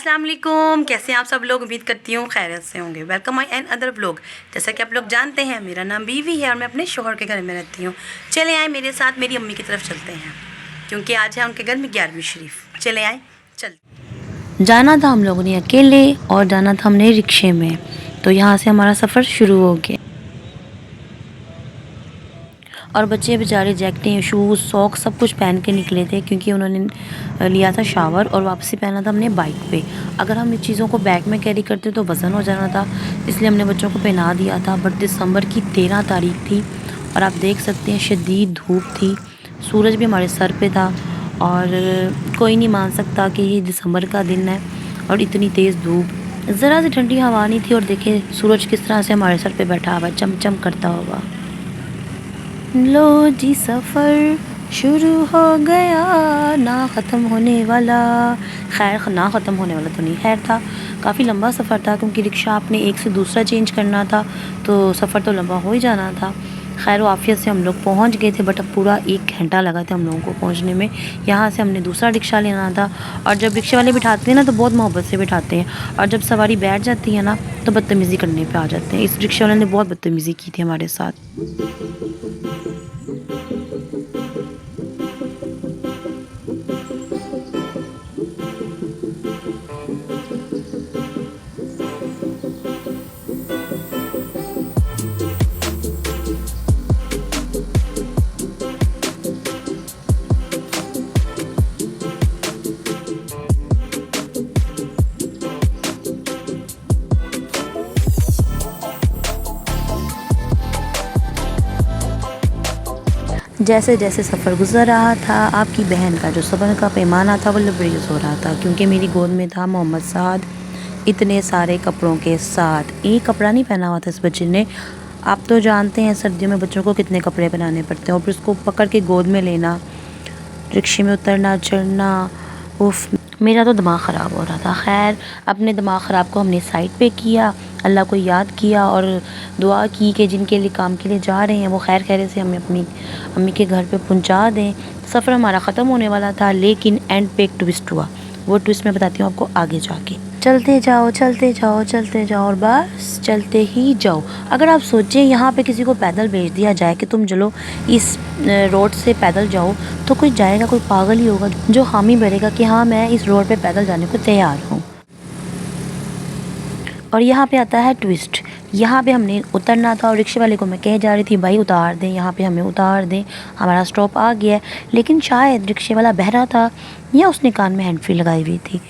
अस्सलाम वालेकुम, कैसे हैं आप सब लोग। उम्मीद करती हूँ खैरियत से होंगे। Welcome my another vlog. जैसा कि आप लोग जानते हैं, मेरा नाम बीवी है और मैं अपने शोहर के घर में रहती हूँ। चले आए मेरे साथ मेरी अम्मी की तरफ चलते हैं, क्योंकि आज है उनके घर में 11वीं शरीफ। चले आए, चल। जाना था हम लोगों ने अकेले और जाना था हमने रिक्शे में, तो यहाँ से हमारा सफ़र शुरू हो गया। और बच्चे बेचारे जैकेटें, शूज़, सॉक्स सब कुछ पहन के निकले थे, क्योंकि उन्होंने लिया था शावर और वापसी पहना था हमने बाइक पे। अगर हम इस चीज़ों को बैग में कैरी करते तो वज़न हो जाना था, इसलिए हमने बच्चों को पहना दिया था। बट दिसंबर की 13 तारीख थी और आप देख सकते हैं शदीद धूप थी, सूरज भी हमारे सर पे था और कोई नहीं मान सकता कि ये दिसंबर का दिन है और इतनी तेज़ धूप। ज़रा सी ठंडी हवा नहीं थी और देखें सूरज किस तरह से हमारे सर पे बैठा हुआ, चमचम करता हुआ। लो जी सफ़र शुरू हो गया, ना ख़त्म होने वाला। खैर ना ख़त्म होने वाला तो नहीं, खैर था, काफ़ी लंबा सफ़र था, क्योंकि रिक्शा आपने एक से दूसरा चेंज करना था, तो सफ़र तो लंबा हो ही जाना था। खैर वो आफियत से हम लोग पहुंच गए थे, बट अब पूरा 1 घंटा लगा था हम लोगों को पहुंचने में। यहाँ से हमने दूसरा रिक्शा लेना था, और जब रिक्शे वाले बिठाते हैं ना तो बहुत मोहब्बत से बिठाते हैं, और जब सवारी बैठ जाती है ना तो बदतमीज़ी करने पे आ जाते हैं। इस रिक्शे वाले ने बहुत बदतमीज़ी की थी हमारे साथ। जैसे जैसे सफ़र गुजर रहा था, आपकी बहन का जो सब्र का पैमाना था वो लबरेज हो रहा था, क्योंकि मेरी गोद में था मोहम्मद साद इतने सारे कपड़ों के साथ। एक कपड़ा नहीं पहना हुआ था इस बच्चे ने। आप तो जानते हैं सर्दियों में बच्चों को कितने कपड़े पहनाने पड़ते हैं, और फिर उसको पकड़ के गोद में लेना, रिक्शे में उतरना चढ़ना, उफ, मेरा तो दिमाग ख़राब हो रहा था। खैर अपने दिमाग ख़राब को हमने साइड पे किया, अल्लाह को याद किया और दुआ की कि जिनके लिए काम के लिए जा रहे हैं वो खैर खैर से हमें अपनी अम्मी के घर पे पहुंचा दें। सफ़र हमारा ख़त्म होने वाला था, लेकिन एंड पे एक ट्विस्ट हुआ। वो ट्विस्ट मैं बताती हूँ आपको आगे जाके। चलते जाओ चलते जाओ चलते जाओ और बस चलते ही जाओ। अगर आप सोचें यहाँ पे किसी को पैदल भेज दिया जाए कि तुम चलो इस रोड से पैदल जाओ, तो कोई जाएगा, कोई पागल ही होगा जो हामी भरेगा कि हाँ मैं इस रोड पे पैदल जाने को तैयार हूँ। और यहाँ पे आता है ट्विस्ट। यहाँ पे हमने उतरना था और रिक्शे वाले को मैं कह जा रही थी भाई उतार दें, यहाँ पे हमें उतार दें, हमारा स्टॉप आ गया है। लेकिन शायद रिक्शे वाला बहरा था या उसने कान में हैंड फ्री लगाई हुई थी।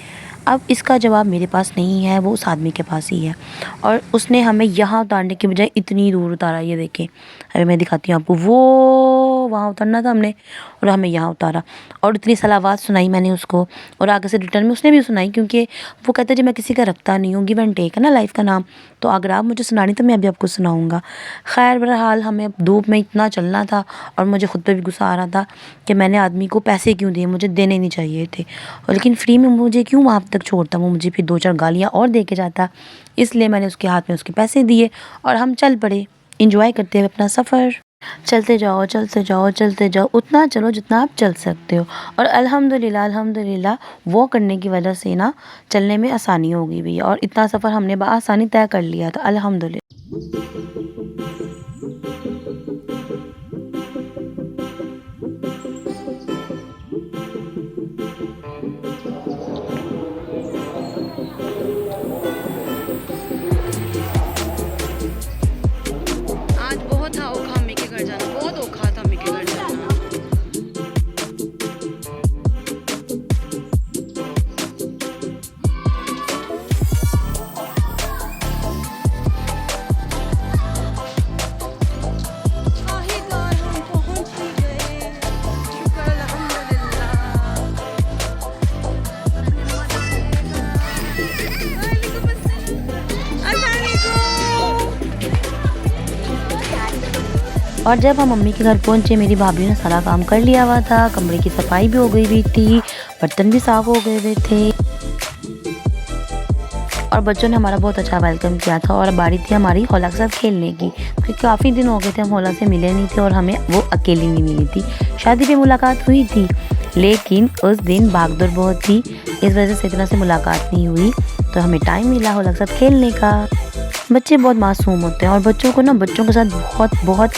अब इसका जवाब मेरे पास नहीं है, वो उस आदमी के पास ही है। और उसने हमें यहाँ उतारने की बजाय इतनी दूर उतारा, ये देखें, अरे मैं दिखाती हूँ आपको। वो वहाँ उतरना था हमने और हमें यहाँ उतारा, और इतनी सलावात सुनाई मैंने उसको, और आगे से रिटर्न में उसने भी सुनाई, क्योंकि वो कहता है जी मैं किसी का रखता नहीं हूँ, गिव एंड टेक है ना लाइफ का नाम, तो अगर आप मुझे सुनानी तो मैं अभी आपको सुनाऊँगा। खैर बहरहाल हमें धूप में इतना चलना था और मुझे खुद पे भी गुस्सा आ रहा था कि मैंने आदमी को पैसे क्यों दिए, मुझे देने नहीं चाहिए थे, और लेकिन फ्री में मुझे क्यों वहाँ तक छोड़ता, वो मुझे फिर 2-4 गालियाँ और दे के जाता। इसलिए मैंने उसके हाथ में उसके पैसे दिए और हम चल पड़े इंजॉय करते हुए अपना सफ़र। चलते जाओ चलते जाओ चलते जाओ, उतना चलो जितना आप चल सकते हो। और अल्हम्दुलिल्लाह अल्हम्दुलिल्लाह वो करने की वजह से ना चलने में आसानी हो गई भी, और इतना सफ़र हमने बआसानी तय कर लिया था अल्हम्दुलिल्लाह। आज बहुत था औखा अम्मी के घर जाना, बहुत औखा था अम्मी के घर जाना। आखिरकार हम पहुंच ही गए, शुक्र अल्हम्दुलिल्लाह। वालेकुम अस्सलाम। और जब हम मम्मी के घर पहुंचे, मेरी भाभी ने सारा काम कर लिया हुआ था, कमरे की सफाई भी हो गई हुई थी, बर्तन भी साफ हो गए हुए थे, और बच्चों ने हमारा बहुत अच्छा वेलकम किया था। और बारी थी हमारी हौला के साथ खेलने की, क्योंकि काफ़ी दिन हो गए थे हम हौला से मिले नहीं थे और हमें वो अकेली नहीं मिली थी। शादी पे मुलाकात हुई थी, लेकिन उस दिन भागदौड़ बहुत थी, इस वजह से इतना से मुलाकात नहीं हुई, तो हमें टाइम मिला होलक साथ खेलने का। बच्चे बहुत मासूम होते हैं और बच्चों को ना बच्चं के साथ बहुत बहुत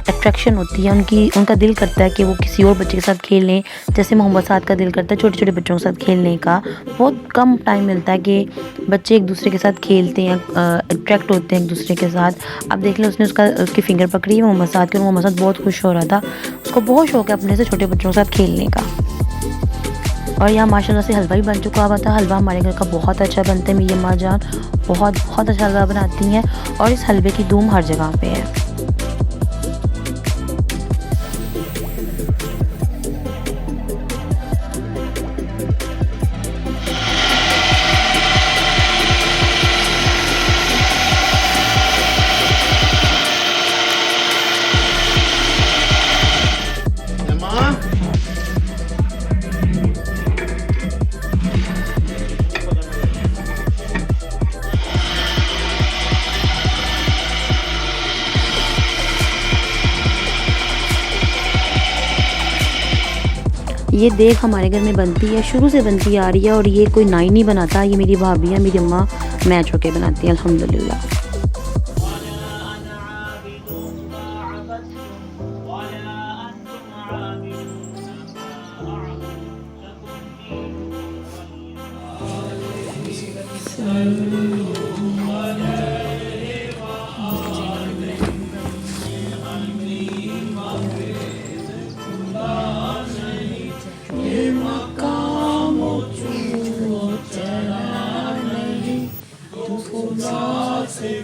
अट्रैक्शन होती है, उनका दिल करता है कि वो किसी और बच्चे के साथ खेलें। जैसे मोहम्मद साद का दिल करता है छोटे छोटे बच्चों के साथ खेलने का। बहुत कम टाइम मिलता है कि बच्चे एक दूसरे के साथ खेलते हैं, अट्रैक्ट होते हैं एक दूसरे के साथ। अब देख लो उसकी फिंगर पकड़ी है मोहम्मद साद की, और मोहम्मद साद बहुत खुश हो रहा था। उसको बहुत शौक है अपने से छोटे बच्चों के साथ खेलने का। और यहाँ माशाल्लाह से हलवा भी बन चुका हुआ था। हलवा हमारे घर का बहुत अच्छा बनता है, मेरी अम्मा जान बहुत बहुत अच्छा हलवा बनाती हैं और इस हलवे की धूम हर जगह पे है। ये देख हमारे घर में बनती है, शुरू से बनती आ रही है और ये कोई नाई नहीं बनाता, ये मेरी भाभी है, मेरी अम्मा मैच होके बनाती है अल्हम्दुलिल्लाह।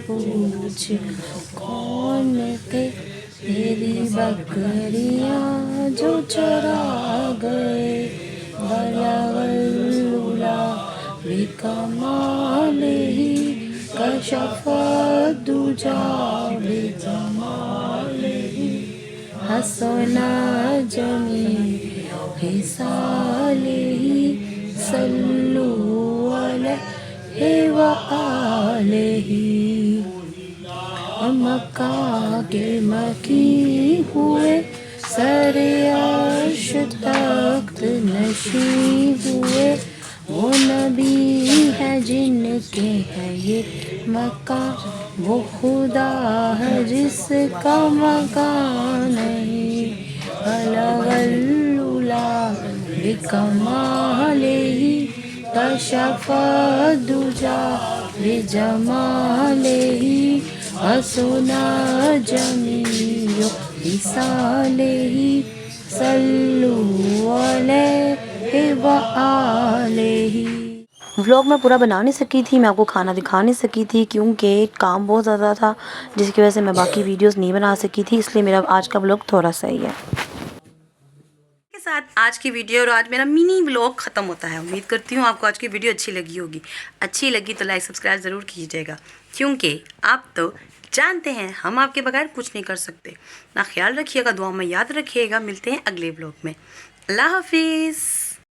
पूछ कौन थे तेरी बकरियाँ जो चरा गए, बलगल्लुला बिकमाल ही कशफ़ दुजा बिजमाल ही हसना जमी हिसाल ही सल्लु अलैहि व आलिही। मक्का के मकी हुए सरे अर्श तख्त नशी हुए, वो नबी है जिनके है ये मक्का, वो खुदा है जिसका मकान नहीं। बलगल्लुला बिकमालिही कशफ़ दुजा बिजमालिही हसना जमीयो हिसालिही सल्लु अलैहि व आलिही। व्लॉग मैं पूरा बना नहीं सकी थी, मैं आपको खाना दिखा नहीं सकी थी क्योंकि काम बहुत ज़्यादा था, जिसकी वजह से मैं बाकी वीडियोस नहीं बना सकी थी, इसलिए मेरा आज का व्लॉग थोड़ा सा ही है। के साथ आज की वीडियो और आज मेरा मिनी व्लॉग ख़त्म होता है। उम्मीद करती हूँ आपको आज की वीडियो अच्छी लगी होगी। अच्छी लगी तो लाइक सब्सक्राइब ज़रूर कीजिएगा, क्योंकि आप तो जानते हैं हम आपके बगैर कुछ नहीं कर सकते। ना ख्याल रखिएगा, दुआ में याद रखिएगा। मिलते हैं अगले व्लॉग में। अल्लाह हाफिज़।